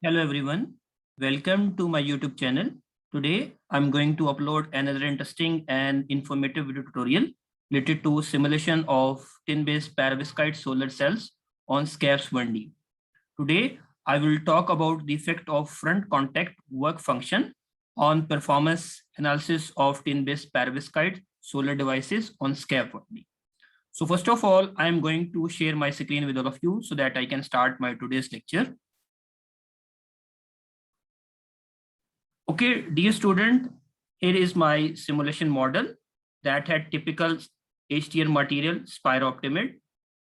Hello everyone, welcome to my YouTube channel. Today I'm going to upload another interesting and informative video tutorial related to simulation of tin-based perovskite solar cells on SCAPS 1D. Today I will talk about the effect of front contact work function on performance analysis of tin-based perovskite solar devices on SCAPS 1D. So first of all, I'm going to share my screen with all of you so that I can start my today's lecture. Okay, dear student, here is my simulation model that had typical HTL material, spiroptimide,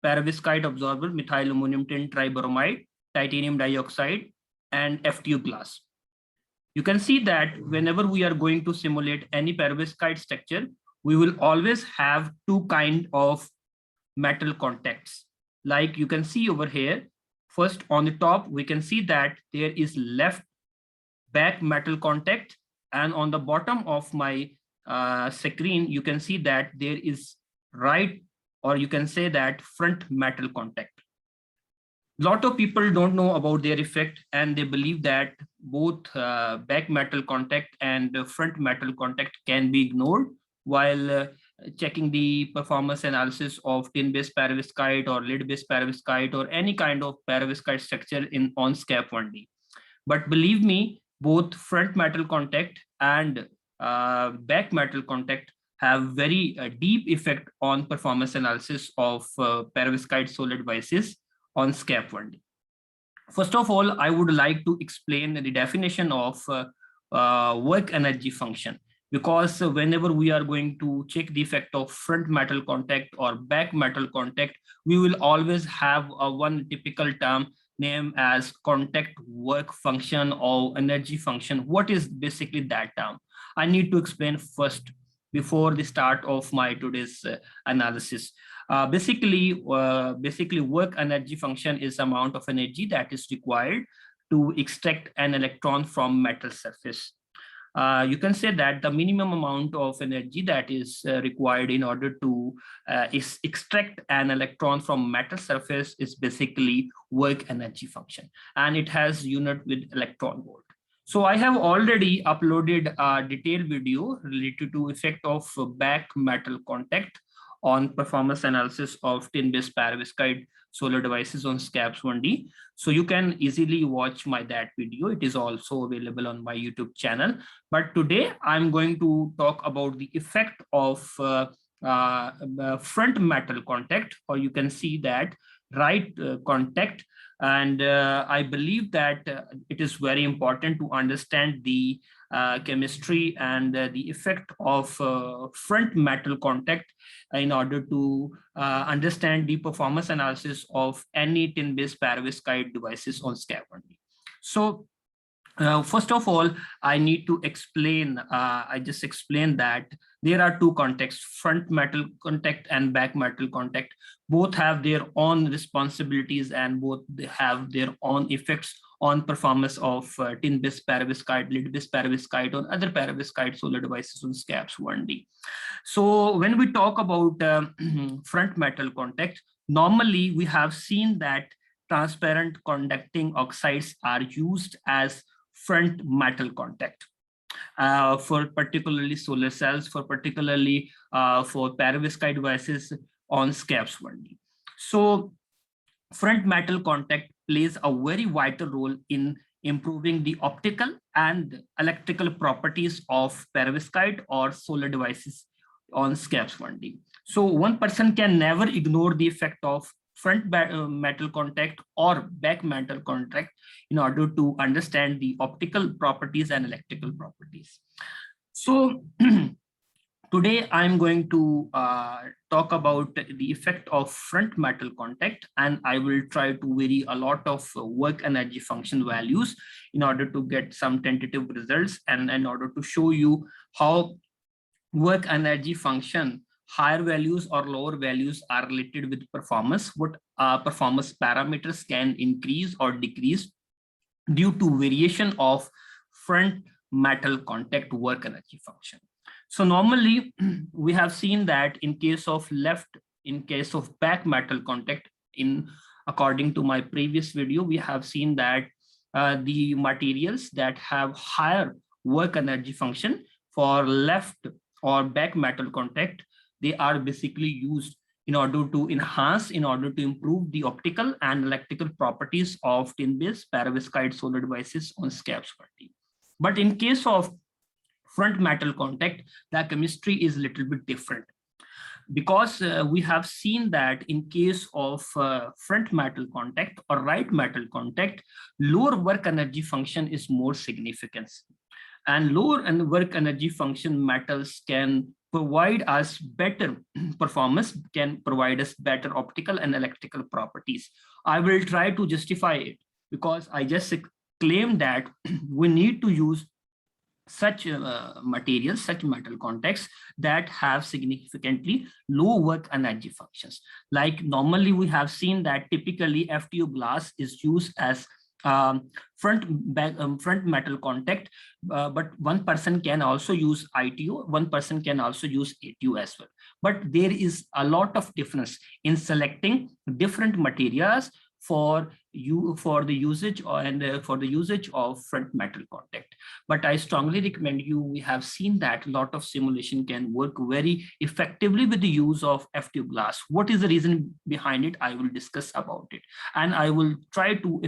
perovskite absorber, methyl ammonium tin tribromide, titanium dioxide, and FTU glass. You can see that whenever we are going to simulate any perovskite structure, we will always have two kinds of metal contacts. Like you can see over here, first on the top, we can see that there is left back metal contact, and on the bottom of my screen you can see that there is right, or you can say that front metal contact. Lot of people don't know about their effect and they believe that both back metal contact and front metal contact can be ignored while checking the performance analysis of tin-based perovskite or lead-based perovskite or any kind of perovskite structure in on SCAPS 1D. But believe me, both front metal contact and back metal contact have very deep effect on performance analysis of perovskite solar devices on SCAPS 1D. First of all, I would like to explain the definition of work energy function, because whenever we are going to check the effect of front metal contact or back metal contact, we will always have one typical term named as contact work function or energy function. What is basically that term? I need to explain first before the start of my today's analysis. Basically, work energy function is amount of energy that is required to extract an electron from metal surface. You can say that the minimum amount of energy that is required in order to extract an electron from metal surface is basically work energy function, and it has unit with electron volt. So I have already uploaded a detailed video related to effect of back metal contact on performance analysis of tin-based perovskite solar devices on SCAPS 1D. So you can easily watch that video. It is also available on my YouTube channel. But today I'm going to talk about the effect of front metal contact, or you can see that right contact. And I believe that it is very important to understand the chemistry and the effect of front metal contact in order to understand the performance analysis of any tin-based perovskite devices on SCAPS 1D. So first of all, I need to explain, I just explained that there are two contacts, front metal contact and back metal contact. Both have their own responsibilities and both have their own effects on performance of tin-based perovskite, lead-based perovskite, or other perovskite solar devices on SCAPS 1D. So when we talk about front metal contact, normally we have seen that transparent conducting oxides are used as front metal contact for particularly solar cells, for particularly for perovskite devices on SCAPS 1D. So front metal contact plays a very vital role in improving the optical and electrical properties of perovskite or solar devices on SCAPS 1D. So one person can never ignore the effect of front metal contact or back metal contact in order to understand the optical properties and electrical properties. So today I'm going to talk about the effect of front metal contact, and I will try to vary a lot of work energy function values in order to get some tentative results, and in order to show you how work energy function higher values or lower values are related with performance, what performance parameters can increase or decrease due to variation of front metal contact work energy function. So normally we have seen that in case of back metal contact, in according to my previous video, we have seen that the materials that have higher work energy function for left or back metal contact, they are basically used in order to enhance, in order to improve the optical and electrical properties of tin-based perovskite solar devices on SCAPS 40. But in case of front metal contact, the chemistry is a little bit different, because we have seen that in case of front metal contact or right metal contact, lower work energy function is more significant. And lower work energy function metals can provide us better performance, can provide us better optical and electrical properties. I will try to justify it, because I just claim that we need to use such materials, such metal contacts that have significantly low work energy functions. Like normally we have seen that typically FTO glass is used as front metal contact, but one person can also use ITO, one person can also use ATO as well. But there is a lot of difference in selecting different materials for the usage of front metal contact. But I strongly recommend you, we have seen that a lot of simulation can work very effectively with the use of FTO glass. What is the reason behind it? I will discuss about it, and I will try to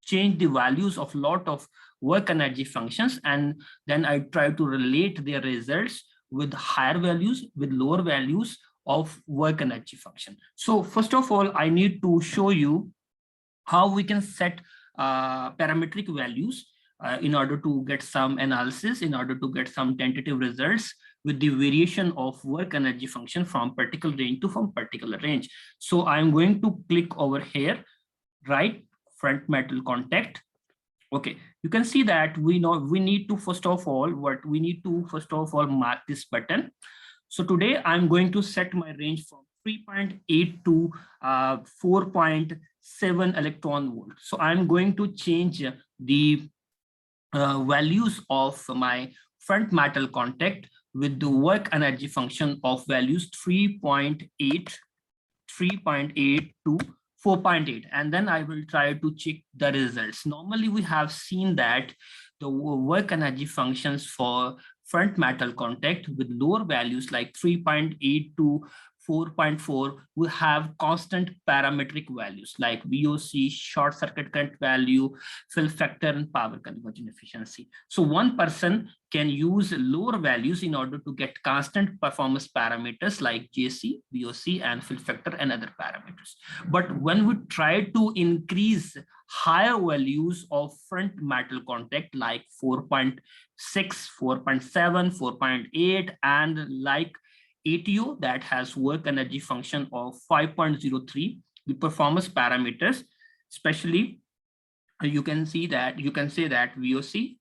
change the values of a lot of work energy functions, and then I try to relate their results with higher values, with lower values of work energy function. So first of all, I need to show you how we can set parametric values in order to get some analysis, in order to get some tentative results with the variation of work energy function from particular range to from particular range. So I'm going to click over here, right front metal contact. Okay, you can see that we need to first of all mark this button. So today I'm going to set my range from 3.8 to 4.7 electron volt. So I'm going to change the values of my front metal contact with the work energy function of values 3.8 to 4.8, and then I will try to check the results. Normally we have seen that the work energy functions for front metal contact with lower values like 3.8 to 4.4 will have constant parametric values like VOC, short circuit current value, fill factor, and power conversion efficiency. So one person can use lower values in order to get constant performance parameters like JC, VOC, and fill factor and other parameters. But when we try to increase higher values of front metal contact like 4.6, 4.7, 4.8, and like ATO that has work energy function of 5.03, the performance parameters, especially you can say that VOC,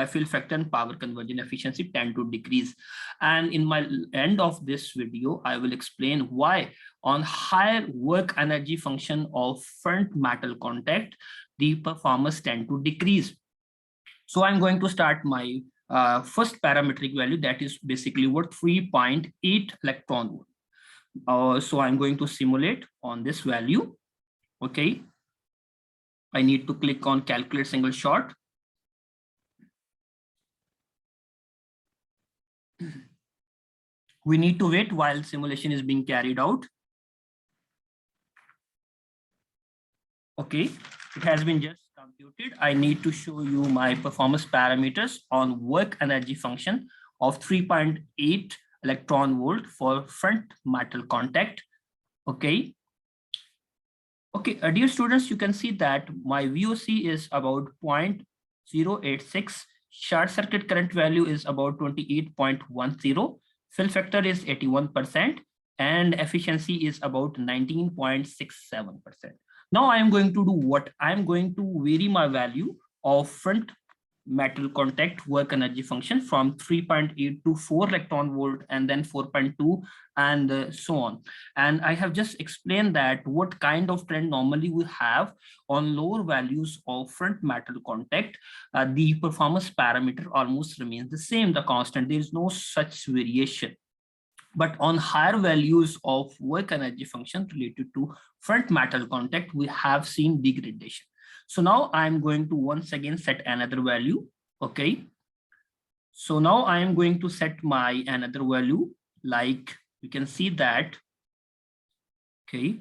fill factor, and power conversion efficiency tend to decrease. And in my end of this video, I will explain why on higher work energy function of front metal contact, the performance tend to decrease. So I'm going to start my first parametric value, that is basically what 3.8 electron volt. So I'm going to simulate on this value. Okay, I need to click on calculate single shot. We need to wait while simulation is being carried out. Okay, it has been just computed. I need to show you my performance parameters on work energy function of 3.8 electron volt for front metal contact. Okay. Okay, dear students, you can see that my VOC is about 0.086, short circuit current value is about 28.10, fill factor is 81%, and efficiency is about 19.67%. Now I am going to do what? I am going to vary my value of front metal contact work energy function from 3.8 to 4 electron volt, and then 4.2, and so on. And I have just explained that what kind of trend normally we have on lower values of front metal contact, the performance parameter almost remains the same, the constant. There is no such variation. But on higher values of work energy function related to front metal contact, we have seen degradation. So now I'm going to once again set another value. Okay. So now I am going to set my another value, like you can see that. Okay.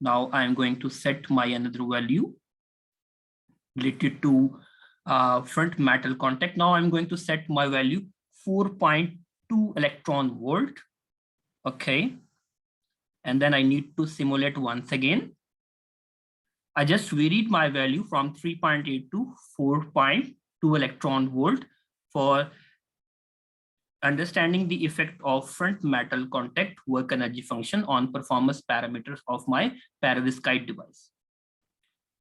Now I'm going to set my another value related to front metal contact. Now I'm going to set my value 4.2 electron volt. Okay. And then I need to simulate once again. I just varied my value from 3.8 to 4.2 electron volt for understanding the effect of front metal contact work energy function on performance parameters of my perovskite device.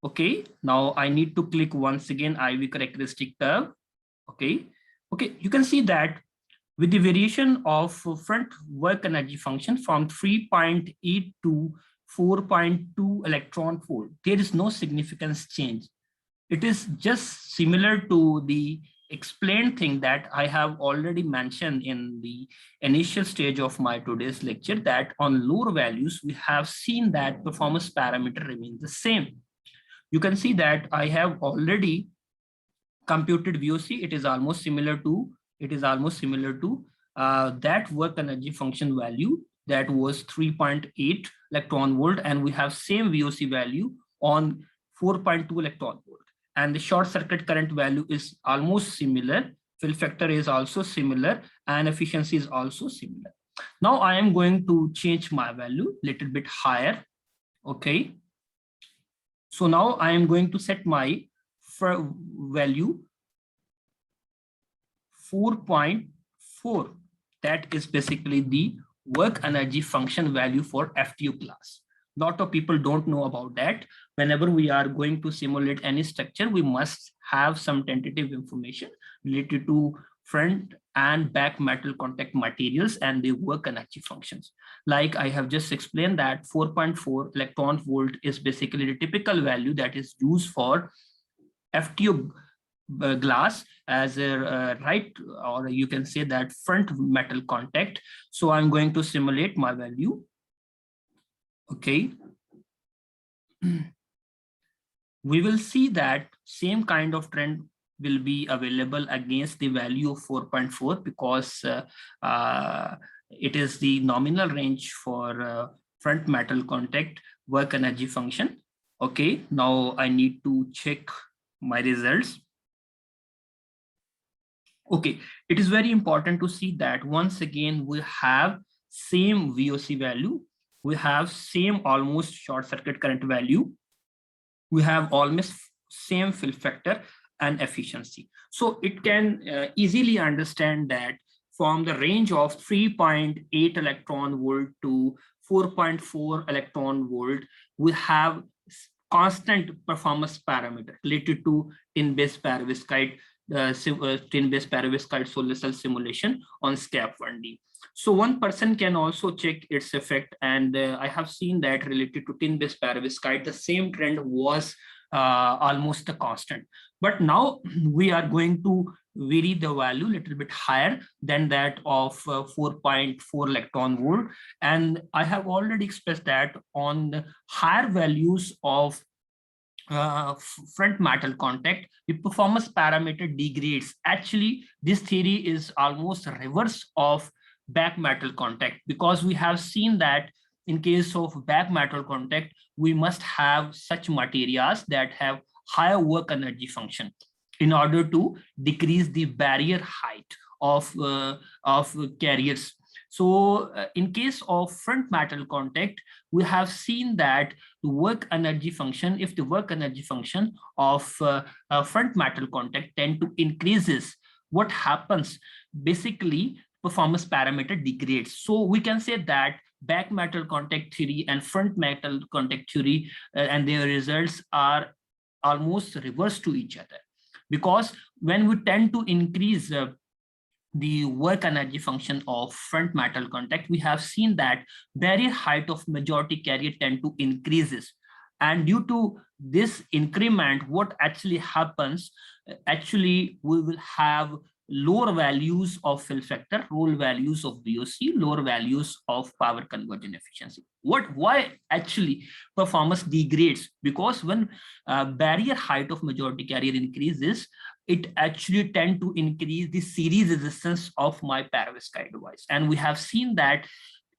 Okay, now I need to click once again IV characteristic curve. Okay, you can see that with the variation of front work energy function from 3.8 to 4.2 electron volt, there is no significant change. It is just similar to the explained thing that I have already mentioned in the initial stage of my today's lecture, that on lower values, we have seen that performance parameter remains the same. You can see that I have already computed VOC. It is almost similar to that work energy function value that was 3.8 electron volt, and we have same VOC value on 4.2 electron volt. And the short circuit current value is almost similar. Fill factor is also similar, and efficiency is also similar. Now I am going to change my value a little bit higher. Okay. So now I am going to set my value 4.4. That is basically the work energy function value for FTU class. A lot of people don't know about that. Whenever we are going to simulate any structure, we must have some tentative information related to front and back metal contact materials and the work energy functions. Like I have just explained that 4.4 electron volt is basically the typical value that is used for FTU glass as a right, or you can say that front metal contact. So I'm going to simulate my value. Okay. We will see that same kind of trend will be available against the value of 4.4 because it is the nominal range for front metal contact work energy function. Okay, now I need to check my results. Okay, it is very important to see that once again we have same VOC value, we have same almost short circuit current value, we have almost same fill factor and efficiency. So it can easily understand that from the range of 3.8 electron volt to 4.4 electron volt, we have constant performance parameter related to tin-based perovskite, tin-based perovskite solar cell simulation on SCAP-1D. So one person can also check its effect, and I have seen that related to tin-based perovskite, the same trend was almost a constant. But now we are going to vary the value a little bit higher than that of 4.4 electron volt. And I have already expressed that on the higher values of front metal contact, the performance parameter degrades. Actually, this theory is almost reverse of back metal contact, because we have seen that in case of back metal contact, we must have such materials that have higher work energy function in order to decrease the barrier height of carriers. So in case of front metal contact, we have seen that the work energy function, if the work energy function of front metal contact tend to increases, what happens? Basically, performance parameter degrades. So we can say that back metal contact theory and front metal contact theory and their results are almost reverse to each other, because when we tend to increase the work energy function of front metal contact, we have seen that barrier height of majority carrier tend to increases. And due to this increment, what actually happens, actually we will have lower values of fill factor, lower values of VOC, lower values of power conversion efficiency. Why actually performance degrades? Because when barrier height of majority carrier increases, it actually tend to increase the series resistance of my perovskite device. And we have seen that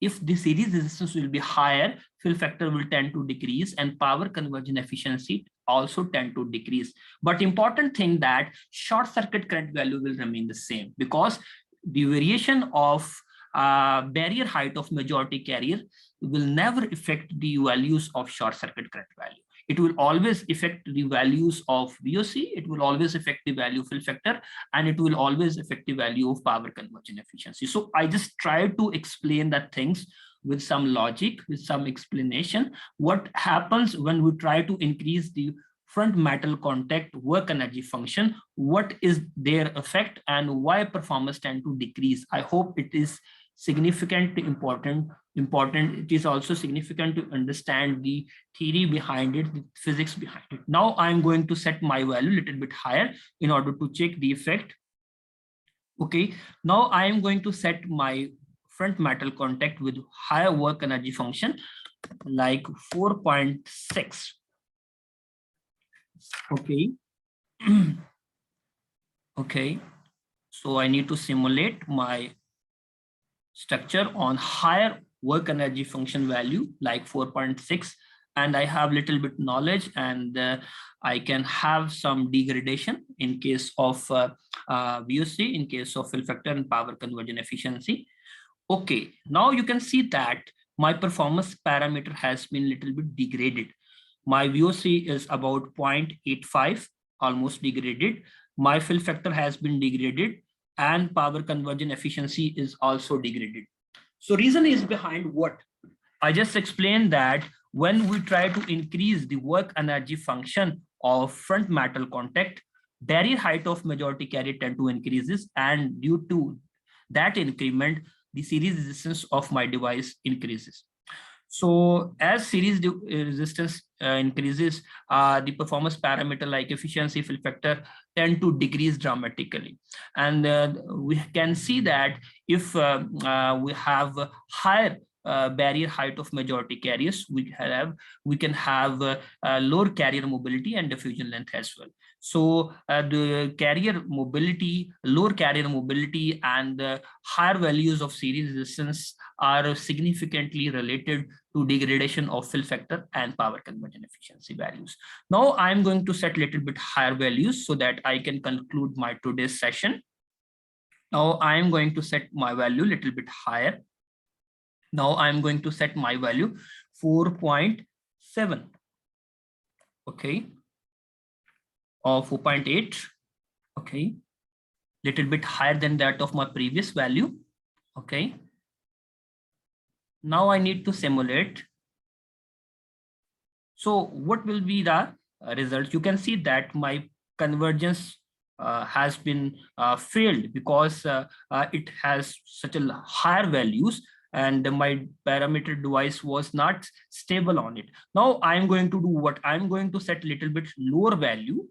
if the series resistance will be higher, fill factor will tend to decrease and power conversion efficiency also tend to decrease. But important thing that short circuit current value will remain the same, because the variation of barrier height of majority carrier will never affect the values of short circuit current value. It will always affect the values of VOC, it will always affect the value of fill factor, and it will always affect the value of power conversion efficiency. So I just try to explain that things with some logic, with some explanation. What happens when we try to increase the front metal contact work energy function, what is their effect and why performance tend to decrease? I hope it is significant, important. It is also significant to understand the theory behind it, the physics behind it. Now I'm going to set my value a little bit higher in order to check the effect. Okay, now I am going to set my front metal contact with higher work energy function, like 4.6. Okay. Okay, so I need to simulate my structure on higher work energy function value like 4.6, and I have little bit knowledge, and I can have some degradation in case of VOC, in case of fill factor and power conversion efficiency. Okay, now you can see that my performance parameter has been little bit degraded. My VOC is about 0.85, almost degraded. My fill factor has been degraded, and power conversion efficiency is also degraded. So reason is behind what? I just explained that when we try to increase the work energy function of front metal contact, barrier height of majority carrier tend to increases, and due to that increment, the series resistance of my device increases. So as series resistance increases, the performance parameter like efficiency, fill factor tend to decrease dramatically. And we can see that if we have higher barrier height of majority carriers, we can have lower carrier mobility and diffusion length as well. So the carrier mobility, lower carrier mobility, and higher values of series resistance are significantly related to degradation of fill factor and power conversion efficiency values. Now I'm going to set a little bit higher values so that I can conclude my today's session. Now I'm going to set my value a little bit higher. Now I'm going to set my value 4.7. Okay. Or 4.8. Okay. Little bit higher than that of my previous value. Okay. Now I need to simulate. So what will be the result? You can see that my convergence has been failed because it has such a higher values, and my parameter device was not stable on it. Now I'm going to do what? I'm going to set a little bit lower value,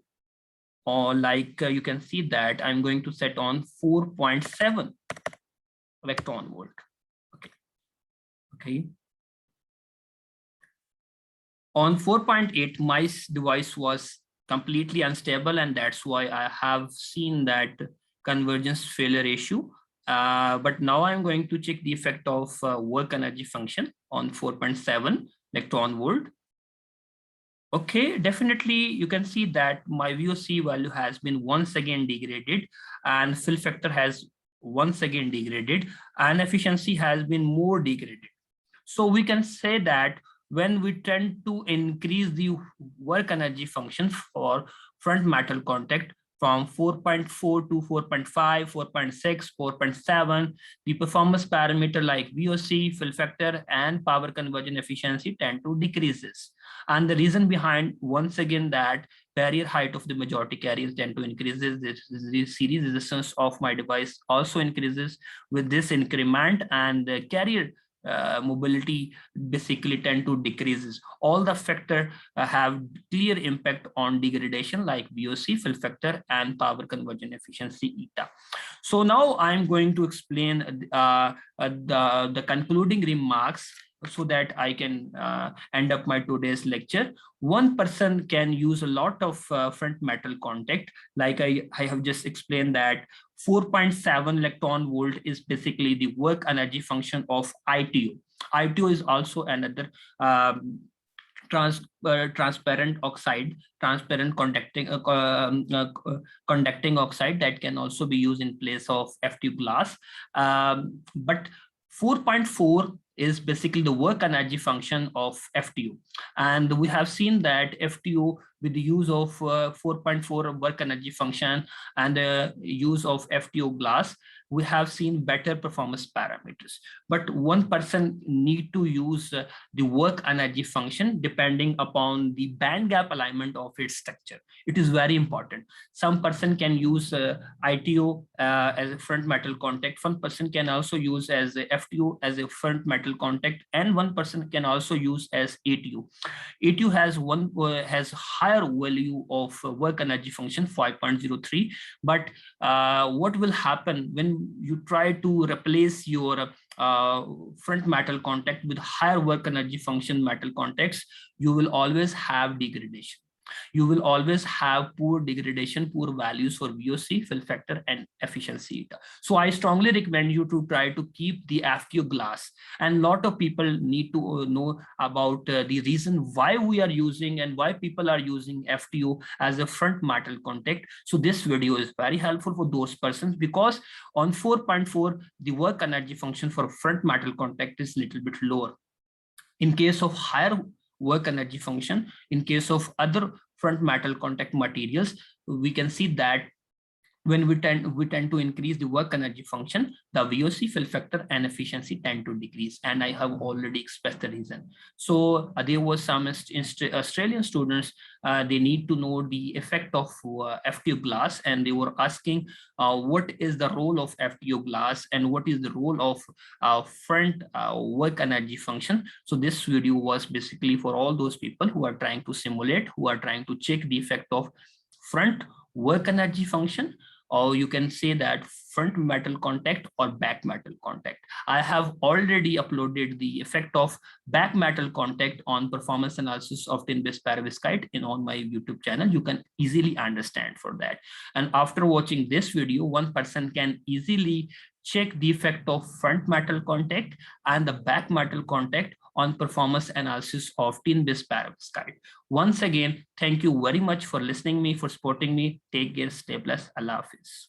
or like you can see that I'm going to set on 4.7 electron volt. Okay. Okay. On 4.8, my device was completely unstable, and that's why I have seen that convergence failure issue. But now I'm going to check the effect of work energy function on 4.7 electron volt. Okay, definitely you can see that my VOC value has been once again degraded, and fill factor has once again degraded, and efficiency has been more degraded. So we can say that when we tend to increase the work energy function for front metal contact from 4.4 to 4.5, 4.6, 4.7, the performance parameter like VOC, fill factor, and power conversion efficiency tend to decreases. And the reason behind, once again, that barrier height of the majority carriers tend to increases. The series resistance of my device also increases with this increment, and the carrier mobility basically tend to decreases. All the factor have clear impact on degradation like VOC, fill factor, and power conversion efficiency eta. So now I'm going to explain the concluding remarks so that I can end up my today's lecture. One person can use a lot of front metal contact. Like I have just explained that 4.7 electron volt is basically the work energy function of ITO. ITO is also another transparent oxide, transparent conducting oxide that can also be used in place of FTO glass. But 4.4 is basically the work energy function of FTO. And we have seen that FTO with the use of 4.4 work energy function and the use of FTO glass, we have seen better performance parameters. But one person need to use the work energy function depending upon the band gap alignment of its structure. It is very important. Some person can use ITO as a front metal contact. One person can also use as a FTO as a front metal contact, and one person can also use as ATO. ATO has higher value of work energy function 5.03, but what will happen when you try to replace your front metal contact with higher work energy function metal contacts? You will always have degradation. You will always have poor degradation, poor values for VOC, fill factor, and efficiency. So I strongly recommend you to try to keep the FTO glass. And a lot of people need to know about the reason why we are using and why people are using FTO as a front metal contact. So this video is very helpful for those persons, because on 4.4, the work energy function for front metal contact is a little bit lower. In case of higher work energy function, in case of other front metal contact materials, we can see that when we tend to increase the work energy function, the VOC, fill factor, and efficiency tend to decrease. And I have already expressed the reason. So there was some Australian students, they need to know the effect of FTO glass, and they were asking what is the role of FTO glass and what is the role of front work energy function. So this video was basically for all those people who are trying to simulate, who are trying to check the effect of front work energy function, or you can say that front metal contact or back metal contact. I have already uploaded the effect of back metal contact on performance analysis of tin-based perovskite on my YouTube channel. You can easily understand for that. And after watching this video, one person can easily check the effect of front metal contact and the back metal contact on performance analysis of tin-based perovskite. Once again, thank you very much for listening me, for supporting me. Take care, stay blessed. Allah Hafiz.